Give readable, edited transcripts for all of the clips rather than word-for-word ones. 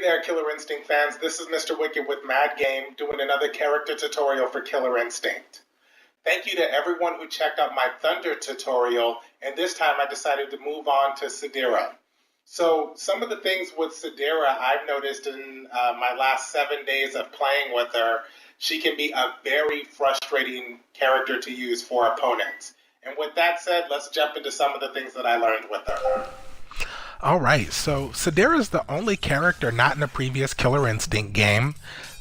there, Killer Instinct fans. This is Mr. Wicked with Mad Game doing another character tutorial for Killer Instinct. Thank you to everyone who checked out my Thunder tutorial, and this time I decided to move on to Sadira. So some of the things with Sadira I've noticed in my last 7 days of playing with her, she can be a very frustrating character to use for opponents. And with that said, let's jump into some of the things that I learned with her. Alright, so Sadira is the only character not in a previous Killer Instinct game.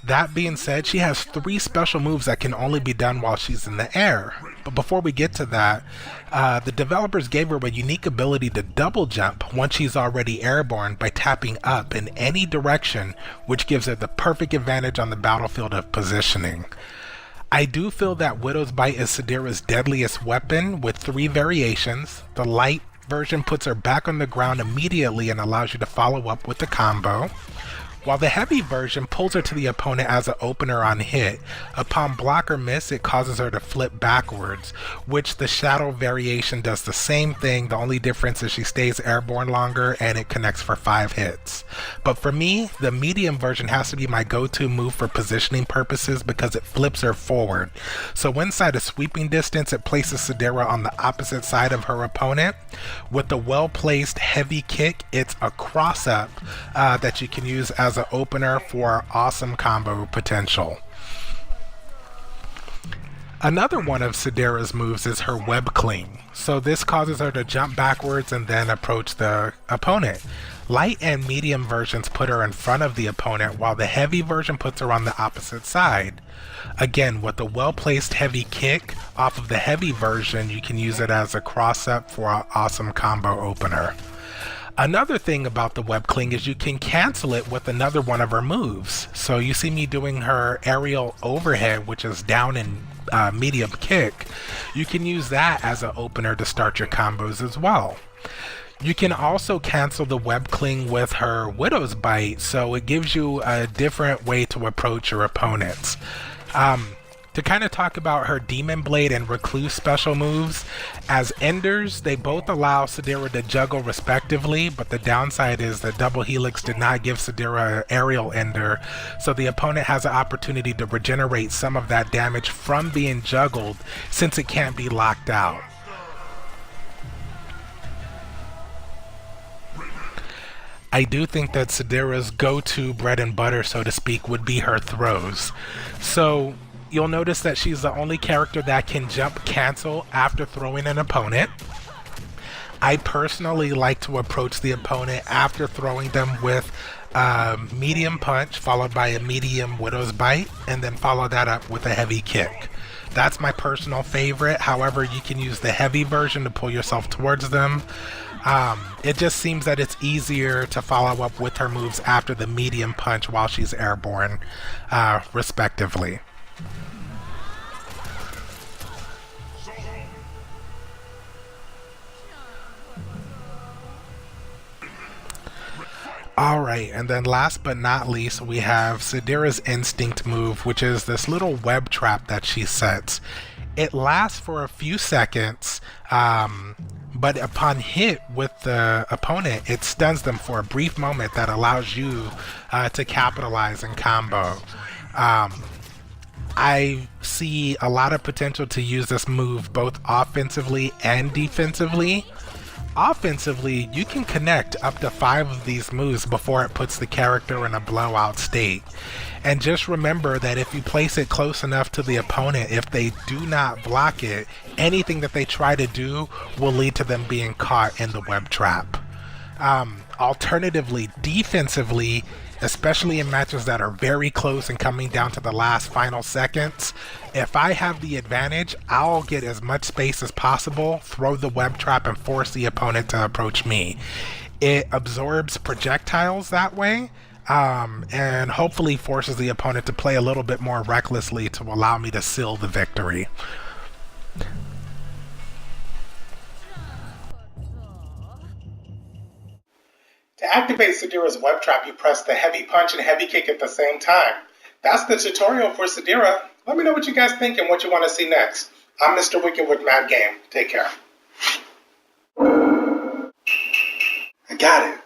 That being said, she has 3 special moves that can only be done while she's in the air. But before we get to that, the developers gave her a unique ability to double jump once she's already airborne by tapping up in any direction, which gives her the perfect advantage on the battlefield of positioning. I do feel that Widow's Bite is Sadira's deadliest weapon with 3 variations. The light version puts her back on the ground immediately and allows you to follow up with the combo, while the heavy version pulls her to the opponent as an opener on hit. Upon block or miss, it causes her to flip backwards, which the shadow variation does the same thing. The only difference is she stays airborne longer and it connects for 5 hits. But for me, the medium version has to be my go-to move for positioning purposes because it flips her forward. So inside a sweeping distance, it places Sadira on the opposite side of her opponent. With the well-placed heavy kick, it's a cross-up that you can use as an opener for awesome combo potential. Another one of Sadira's moves is her web cling. So this causes her to jump backwards and then approach the opponent. Light and medium versions put her in front of the opponent, while the heavy version puts her on the opposite side. Again, with the well-placed heavy kick off of the heavy version, you can use it as a cross-up for an awesome combo opener. Another thing about the web cling is you can cancel it with another one of her moves. So you see me doing her aerial overhead, which is down in medium kick. You can use that as an opener to start your combos as well. You can also cancel the web cling with her Widow's Bite, so it gives you a different way to approach your opponents. To kind of talk about her Demon Blade and Recluse special moves, as enders, they both allow Sadira to juggle respectively, but the downside is that Double Helix did not give Sadira an aerial ender, so the opponent has an opportunity to regenerate some of that damage from being juggled since it can't be locked out. I do think that Sadira's go-to bread and butter, so to speak, would be her throws. So you'll notice that she's the only character that can jump cancel after throwing an opponent. I personally like to approach the opponent after throwing them with a medium punch followed by a medium Widow's Bite, and then follow that up with a heavy kick. That's my personal favorite. However, you can use the heavy version to pull yourself towards them. It just seems that it's easier to follow up with her moves after the medium punch while she's airborne, respectively. Alright, and then last but not least, we have Sadira's Instinct move, which is this little web trap that she sets. It lasts for a few seconds, but upon hit with the opponent, it stuns them for a brief moment that allows you to capitalize and combo. I see a lot of potential to use this move both offensively and defensively. Offensively, you can connect up to 5 of these moves before it puts the character in a blowout state. And just remember that if you place it close enough to the opponent, if they do not block it, anything that they try to do will lead to them being caught in the web trap. Alternatively, defensively, especially in matches that are very close and coming down to the last final seconds, if I have the advantage, I'll get as much space as possible, throw the web trap, and force the opponent to approach me. It absorbs projectiles that way, and hopefully forces the opponent to play a little bit more recklessly to allow me to seal the victory. To activate Sadira's web trap, you press the heavy punch and heavy kick at the same time. That's the tutorial for Sadira. Let me know what you guys think and what you want to see next. I'm Mr. Wicked with Mad Game. Take care. I got it.